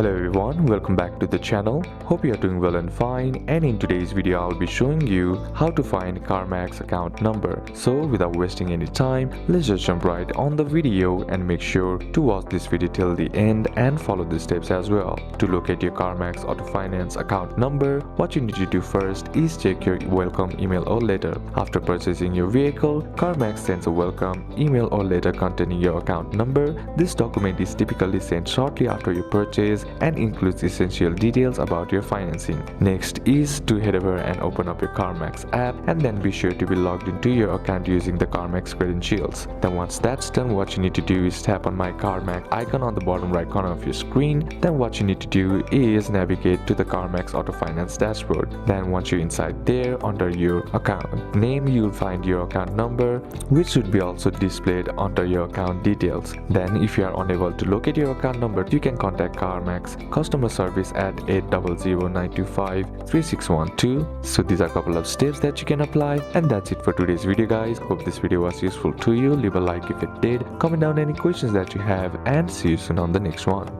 Hello everyone, welcome back to the channel. Hope you are doing well and fine, and in today's video I'll be showing you how to find CarMax account number. So without wasting any time, let's just jump right on the video and make sure to watch this video till the end and follow the steps as well. To locate your CarMax Auto Finance account number, what you need to do first is check your welcome email or letter. After purchasing your vehicle, CarMax sends a welcome email or letter containing your account number. This document is typically sent shortly after your purchase and includes essential details about your financing. Next is to head over and open up your CarMax app, and then be sure to be logged into your account using the CarMax credentials. Then once that's done, what you need to do is tap on my CarMax icon on the bottom right corner of your screen. Then what you need to do is navigate to the CarMax Auto Finance dashboard. Then once you're inside there, under your account name, you'll find your account number, which should be also displayed under your account details. Then if you are unable to locate your account number, you can contact CarMax customer service at 800-925-3612. So these are a couple of steps that you can apply, and that's it for today's video guys. Hope this video was useful to you. Leave a like if it did, comment down any questions that you have, and see you soon on the next one.